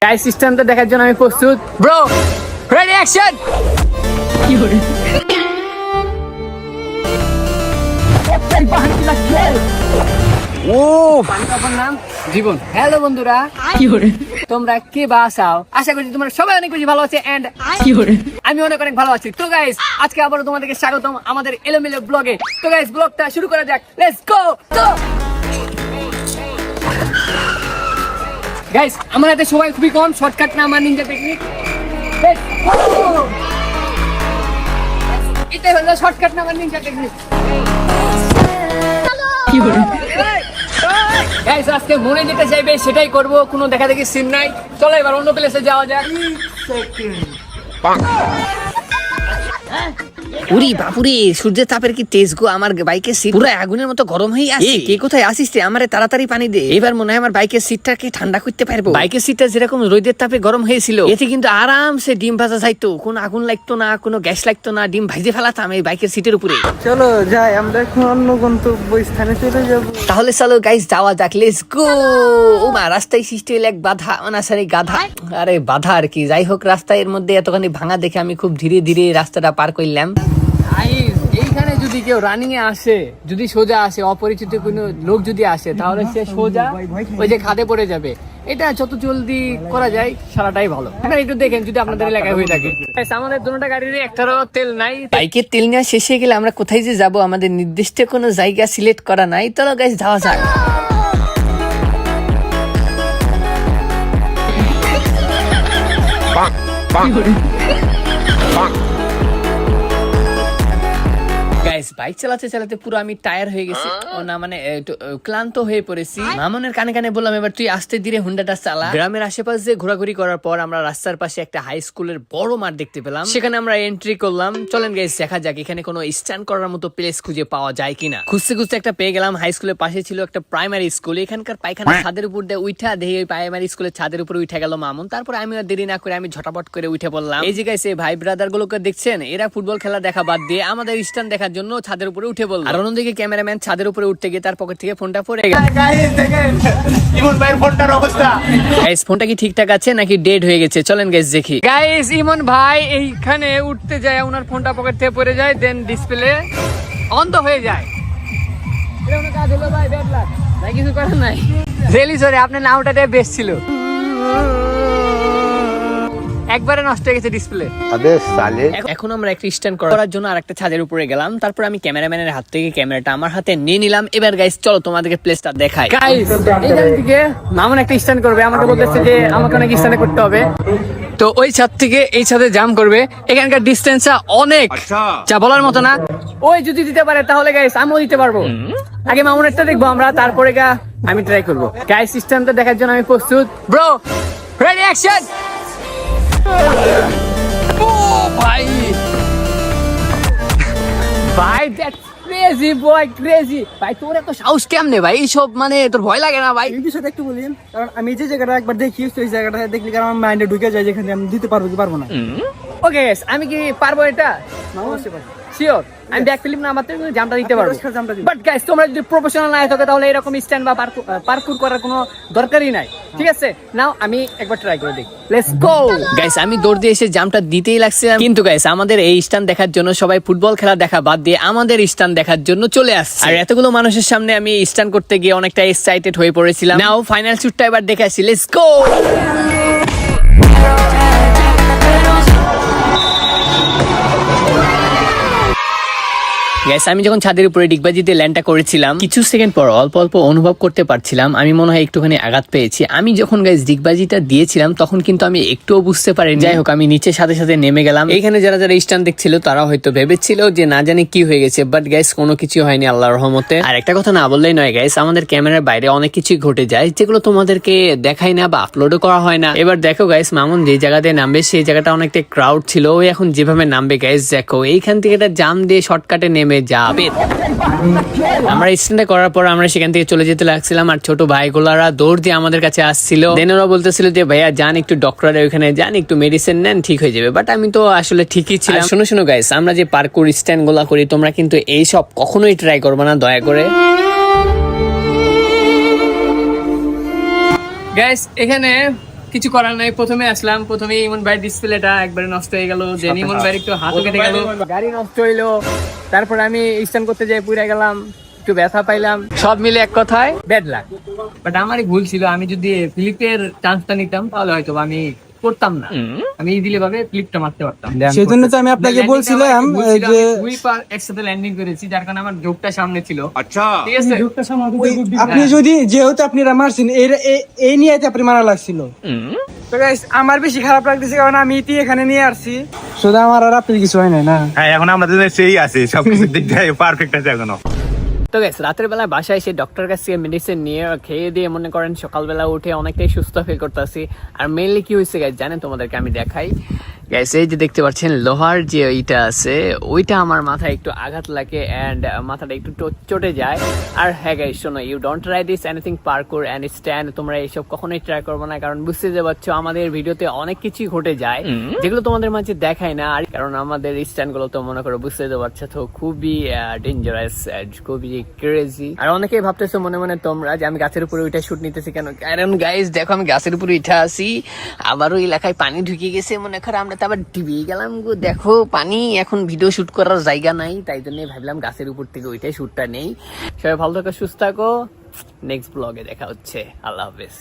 Guys stand দেখার জন্য আমি প্রস্তুত। Bro ready action. কি হলো? ও পান্তাপার নাম জীবন। হ্যালো বন্ধুরা, কি হলো? তোমরা কে বাসাও? আশা করি তোমরা সবাই অনেক বেশি ভালো আছে এন্ড কি হলো আমি অনেক ভালো আছি। তো গাইস আজকে আবারও তোমাদেরকে স্বাগতম আমাদের এলোমেলো ব্লগে। তো গাইস ব্লগটা শুরু করা যাক, লেটস গো। তো গাইস আমার হাতে সময় খুবই কম, শর্টকাট না আমার নিনজা টেকনিক। এটাই হলো শর্টকাট না আমার নিনজা টেকনিক। কি হলো গাইস আজকে মনে যেতে চাইবে সেটাই করব, কোনো দেখা দেখি সিন নাই। চলো এবার অন্য প্লেসে যাওয়া যাক। উরি বাপুরে, সূর্যের তাপের কি তেজ গো! আমার বাইকের সিট পুরো আগুনের মতো গরম হয়ে আছে। কে কোথায় আসিস রে? আমারে তাড়াতাড়ি পানি দে। এবার মনে হয় আমার বাইকের সিটটাকে ঠান্ডা করতে পারবো। বাইকের সিটটা যেরকম রোদের তাপে গরম হয়েছিল, এতে কিন্তু আরামসে ডিম ভাজা যাইতো, কোনো আগুন লাগতো না, কোনো গ্যাস লাগতো না, ডিম ভাজে ফেলাতাম এই বাইকের সিটের উপরে। চলো যাই, আমরা এখন অন্য গন্তব্য স্থানে চলে যাব। তাহলে চলো গাইস যাওয়া যাক, লেটস গো। ও মা, রাস্তায় সৃষ্টি হলো এক বাধা, অনাসারি গাধা। আরে বাধা আর কি, যাই হোক রাস্তায় এর মধ্যে এতখানি ভাঙা দেখে আমি খুব ধীরে ধীরে রাস্তাটা পার করলাম। এইখানে যদি কেউ রানিং এ আসে, যদি সোজা আসে, অপরিচিত কোনো লোক যদি আসে, তাহলে সে সোজা ওই যে খাদে পড়ে যাবে। এটা যত জলদি করা যায় সারাটাই ভালো। আপনারা একটু দেখেন যদি আপনাদের এলাকায় হয়ে থাকে। আমাদের দুটোটা গাড়ির একটারও তেল নাই। বাইকের তেল নেওয়া শেষ হয়ে গেলে আমরা কোথায় যে যাব, আমাদের নির্দিষ্ট কোনো জায়গা সিলেক্ট করা নাই। চলো গাইস যাওয়া যাক। গাইস বাইক চালাতে চালাতে পুরো আমি টায়ার হয়ে গেছি, ও না মানে ক্লান্ত হয়ে পড়েছি। মামনের কানে কানে বললাম এবার তুই আস্তে ধীরে হুন্ডাটা চালা। গ্রামের আশেপাশে ঘোরাঘুরি করার পর আমরা রাস্তার পাশে একটা হাই স্কুলের বড় মাঠ দেখতে পেলাম, সেখানে আমরা এন্ট্রি করলাম। চলেন গাইস দেখা যাক এখানে কোনো স্ট্যান্ড করার মতো প্লেস খুঁজে পাওয়া যায় কিনা। খুঁজতে খুঁজতে একটা পেয়ে গেলাম। হাই স্কুলের পাশে ছিল একটা প্রাইমারি স্কুল। এখানকার পায়খানা ছাদের উপর দিয়ে উঠা দেখি ওই প্রাইমারি স্কুলের ছাদের উপরে উঠে গেল মামুন। তারপরে আমি আর দেরি না করে আমি ঝটাপট করে উঠে পড়লাম। এই যে গাইস এই ভাই ব্রাদার গুলোকে দেখছেন, এরা ফুটবল খেলা দেখা বাদ দিয়ে আমাদের স্ট্যান্ড দেখার জন্য ছাদের উপরে উঠে বলল। আর অন্যদিকে ক্যামেরাম্যান ছাদের উপরে উঠতে গিয়ে তার পকেট থেকে ফোনটা পড়ে গেল। গাইস দেখেন ইমন ভাইয়ের ফোনটার অবস্থা। গাইস ফোনটা কি ঠিকঠাক আছে নাকি ডেড হয়ে গেছে? চলেন গাইস দেখি। গাইস ইমন ভাই এইখানে উঠতে যায়, ওনার ফোনটা পকেট থেকে পড়ে যায়, দেন ডিসপ্লে অন্ধ হয়ে যায়। এরকম কাজ হলো ভাই, ব্যাড লাক ভাই, কিছু করার নাই। রিয়েলি সরি, আপনার নামটা বেস্ট ছিল, একবারে নষ্ট হয়ে গেছে ডিসপ্লে। এখন আমরা একটা স্ট্যান্ড করার জন্য আরেকটা ছাদের উপরে গেলাম। তারপর আমি ক্যামেরাম্যানের হাত থেকে ক্যামেরাটা আমার হাতে নিয়ে নিলাম। এবার গাইস চলো তোমাদেরকে প্লেসটা দেখাই। গাইস এইখান থেকে মামুন একটা স্ট্যান্ড করবে, আমাকে বলতেছে যে আমাকে অনেক স্ট্যান্ড করতে হবে। তো ওই ছাদ থেকে এই ছাদে জাম্প করবে। এখানকার ডিসটেন্সটা অনেক, যা বলার মতো না। ওই যদি দিতে পারে তাহলে গাইস আমিও দিতে পারবো। আগে মামুনেরটা দেখবো আমরা, তারপরে আমি ট্রাই করবো। গাইস স্ট্যান্ডটা দেখার জন্য আমি প্রস্তুত। Bro ready action. ভাই ভাই দ্যাটস ক্রেজি বয়, ক্রেজি ভাই। তোর এত সাহস কেমনে ভাই? এইসব মানে তোর ভয় লাগে না ভাই? এই বিষয়টা একটু বলেন, কারণ আমি যে জায়গাটা একবার দেখি ওই জায়গাটা দেখলি কারণ আমার মাইন্ডে ঢুকে যায়, যেখানে আমি দিতে পারবো কি পারবো না। ওকে গাইস আমি কি পারবো এটা? অবশ্যই পারবো। শিওর আমি ব্যাক ফিল্ম না মারতে জাম্পটা দিতে পারবো। বাট গাইস তোমরা যদি প্রফেশনাল না থাকো তাহলে এরকম স্ট্যান্ড বা পার্কুর করার কোনো দরকারই নাই, ঠিক আছে? নাও আমি একবার ট্রাই করে দেখি, লেটস গো। গাইস আমি দৌড় দিয়ে এসে জাম্পটা দিতেই লাগছিলাম, কিন্তু গাইস আমাদের এই স্ট্যান্ড দেখার জন্য সবাই ফুটবল খেলা দেখা বাদ দিয়ে আমাদের স্ট্যান্ড দেখার জন্য চলে আসছে। আর এতগুলো মানুষের সামনে আমি স্ট্যান্ড করতে গিয়ে অনেকটা এক্সাইটেড হয়ে পড়েছিলাম। নাও ফাইনাল শুটটা এবার দেখে আসি, লেটস গো। গাইস আমি যখন ছাদের উপরে ডিগবাজিতে ল্যান্ডটা করেছিলাম, কিছু সেকেন্ড পর অল্প অল্প অনুভব করতে পারছিলাম আমি মনে হয় একটুখানি আঘাত পেয়েছি। আমি যখন গাইস ডিগবাজিটা দিয়েছিলাম তখন কিন্তু আমি একটুও বুঝতে পারিনি। যাই হোক আমি নিচে সাথে সাথে নেমে গেলাম। এখানে যারা যারা স্ট্যান্ড দেখছিল তারা হয়তো ভেবেছিল যে না জানি কি হয়ে গেছে, বাট গাইস কোনো কিছু হয়নি আল্লাহর রহমতে। আর একটা কথা না বললেই নয় গাইস, আমাদের ক্যামেরার বাইরে অনেক কিছুই ঘটে যায় যেগুলো তোমাদেরকে দেখাই না বা আপলোডও করা হয় না। এবার দেখো গাইস মামুন যে জায়গাতে নামবে সেই জায়গাটা অনেকটা ক্রাউড ছিল। ওই এখন যেভাবে নামবে গাইস দেখো, এইখান থেকে একটা জাম দিয়ে শর্টকাটে নেমে যাবে। আমরা স্ট্যান্ডে করার পর আমরা সেখান থেকে চলে যেতে লাগছিলাম, আর ছোট ভাইগুলারা দৌড় দিয়ে আমাদের কাছে আসছিল। দেন ওরা বলতেছিল যে ভাইয়া যান একটু ডক্টরের ওখানে যান, একটু মেডিসিন নেন, ঠিক হয়ে যাবে। বাট আমি তো আসলে ঠিকই ছিলাম। শোনো শোনো গাইস, আমরা যে পার্কুর স্ট্যান্ড গুলা করি তোমরা কিন্তু এইসব কখনোই ট্রাই করবে না দয়া করে। গাইস এখানে কিছু করার নাই, প্রথমে আসলাম, প্রথমে ইমন ভাই ডিসপ্লেটা একবারে নষ্ট হয়ে গেল, দেন ইমন ভাই একটু হাতও কেটে গেল, গাড়ি নষ্ট হইলো, তারপর আমি স্ট্যান্ড করতে যাই পুড়ে গেলাম, একটু ব্যথা পাইলাম, সব মিলে এক কথায় ব্যাড লাক। বাট আমারই ভুল ছিল, আমি যদি ফ্লিপের চান্সটা নিতাম তাহলে হয়তো আমি করতাম না, আমি ইজিলি ভাবে ফ্লিপটা মারতে পারতাম। সেজন্য তো আমি আপনাকে বলছিলাম যে একসাথে ল্যান্ডিং করেছি, যার কারণে আমার জোকটা সামনে ছিল। আচ্ছা ঠিক আছে, আপনি যদি যেহেতু আপনারা মারছেন এই নিয়ে আপনি মারা লাগছিল। তো গাইস আমার বেশি খারাপ লাগতেছে কারণ আমি ইতি এখানে নিয়ে আসছি, শুধু আমার আর আপনার কিছু হয় না। হ্যাঁ এখন আমাদের সেই আছে, সবকিছু দিক দিয়ে পারফেক্ট আছে এখনো। তো গাইস রাতের বেলা বাসায় এসে ডক্টর কাছ থেকে মেডিসিন নিয়ে খেয়ে দিয়ে মনে করেন সকালবেলা উঠে অনেকটাই সুস্থ ফিল করতেছি। আর মেইনলি কি হয়েছে গাইস জানেন, তোমাদেরকে আমি দেখাই। গাইস এই যে দেখতে পাচ্ছেন লোহার যে ওইটা আছে, ওইটা আমার মাথায় একটু আঘাত লাগে এন্ড মাথাটা একটু চটে যায়। আর হ্যাঁ গাইস শোনো, you don't try this anything parkour and stand, তোমরা এইসব কখনোই ট্রাই করবে না, কারণ বুঝতে যে পারছো আমাদের ভিডিওতে অনেক কিছুই ঘটে যায় যেগুলো তোমাদের মাঝে দেখায় না। আর কারণ আমাদের স্ট্যান্ড গুলো তো মনে করো বুঝতে যে পারছো তো খুবই ডেঞ্জারাস, খুবই ক্রেজি। আর অনেকেই ভাবতেছো মনে মনে তোমরা যে আমি গাছের উপরে উঠে শুট নিতেছি কেন, কারণ গাইস দেখো আমি গাছের উপরে উঠে আসি, আবারও এলাকায় পানি ঢুকে গেছে, মনে করো আমরা তো আবার ডিবে গেলাম গো, দেখো পানি, এখন ভিডিও শুট করার জায়গা নাই, তাই জন্য ভাবলাম গাছের উপর থেকে উঠে শুটটা নেই। সবাই ভালো থাকো, সুস্থ থাকো, নেক্সট ব্লগে দেখা হচ্ছে, আল্লাহ হাফেজ।